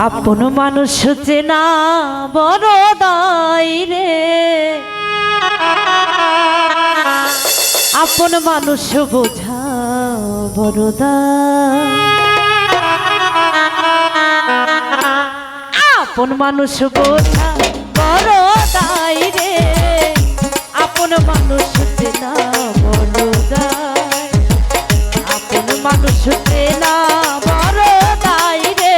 আপন মানুষ চেনা বড় দায় রে, আপন মানুষ বোঝা বড় দায়। আপন মানুষ বোঝা বড় দায় রে, আপন মানুষ চেনা বড় দায়। আপন মানুষ চেনা বড় দায় রে,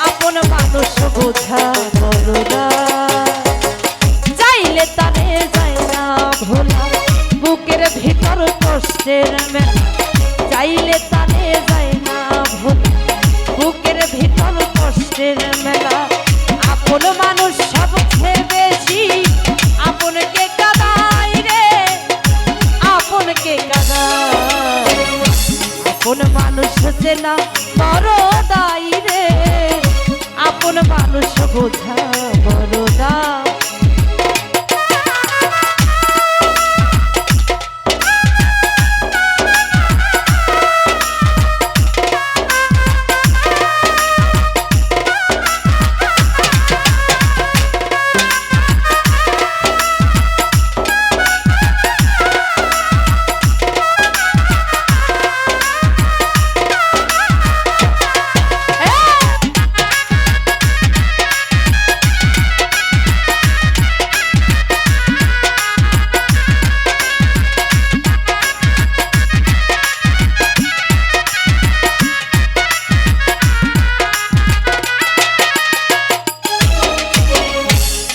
আপন মানুষ বোঝা বড় দায়। চাইলে তানে যায় না ভোলা, বুকের ভিতর কষ্টের মেলা। চাইলে তানে যায় না ভোলা, বুকের ভিতর কষ্টের মেলা। আপন মানুষ সবচেয়ে বেশি আপনকে কাঁদায় রে, আপনকে কাঁদায়। আপন মানুষ চেনা বড় দায় রে, আপন মানুষ বোঝা বড় দায়।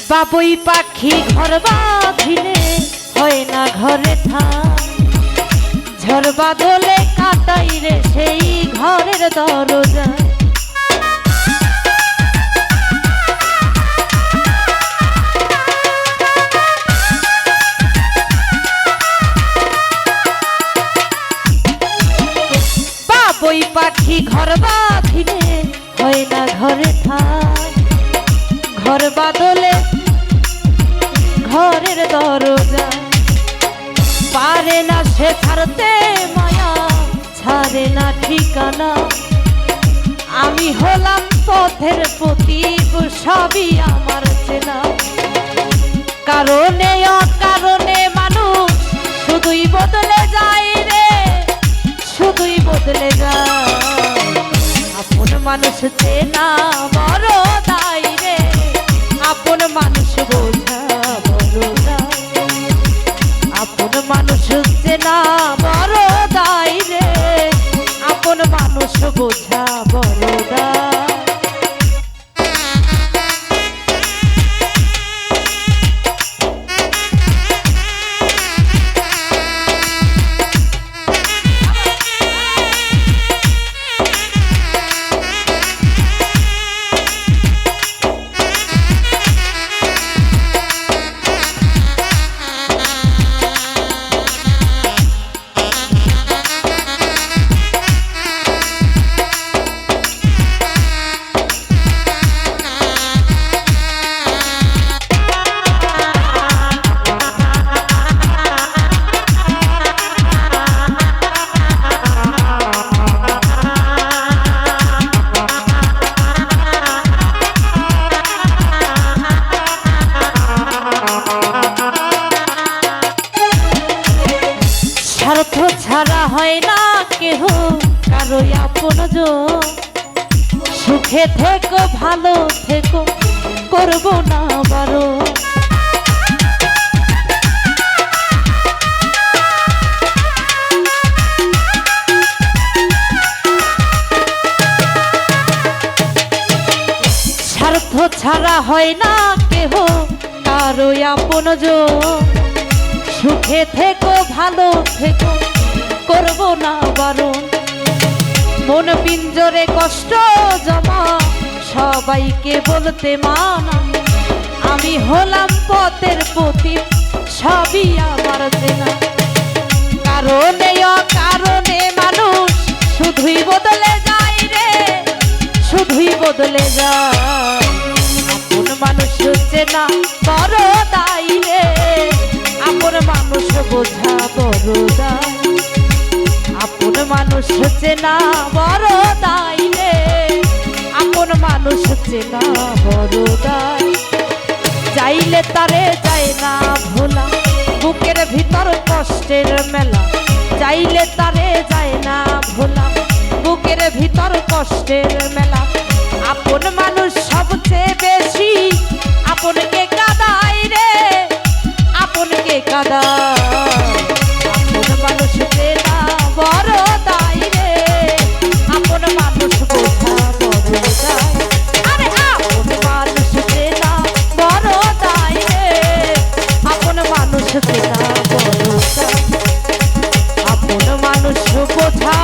বাবুই পাখি ঘর বাঁধিলে হয় না ঘরে থাক, ঝড় বাদলে কাটাই রে সেই ঘরের দরজা। বাবুই পাখি ঘর বাঁধিলে হয় না ঘরে থাক, ঘর বাদলে ঘরের দরজা। পারে না সে ছাড়তে মায়া, ছাড়ে না ঠিকানা। আমি হলাম পথের প্রতীক, সবই আমার চেনা। কারণে অকারণে মানুষ শুধুই বদলে যায় রে, শুধুই বদলে যায়। আপন মানুষ চেনা বড় দায় রে, আপন মানুষ বোঝা বড় দায়। আপন মানুষ চেনা বড় দায় রে, আপন মানুষ বোঝা বড় দায়। স্বার্থ ছাড়া হয় না কেহ কারো আপনজন। সুখে থেকো ভালো থেকো, করবো না বারণ। স্বার্থ ছাড়া হয় না কেহ কারো আপনজন। সুখে থেকো ভালো থেকো, করবো না বারণ। মন পিঞ্জরে কষ্ট জমা, সবাইকে বলতে মানা। আমি হলাম পথের প্রতীক, সবই আমার চেনা। কারণে অকারণে মানুষ শুধুই বদলে যায় রে, শুধুই বদলে যায়। আপন মানুষ চেনা বড় দায় রে, আপন মানুষ বোঝা বড় দায়। আপন মানুষ চেনা বড় দায় রে, আপন মানুষ মানুষ চেনা বড় দায়, চাইলে তারে যায় না ভোলা, বুকের ভিতর কষ্টের মেলা, চাইলে তারে যায় না ভোলা, বুকের ভিতর কষ্টের মেলা। আপন মানুষ সবচেয়ে বেশি আপনকে কাঁদায় রে, আপনকে কাঁদায়। আপন মানুষ চেনা বড় দায় রে, আপন মানুষ বোঝা বড় দায়। আরে আপন মানুষ চেনা বড় দায় রে, আপন মানুষ চেনা বড় দায়। আপন মানুষ বোঝা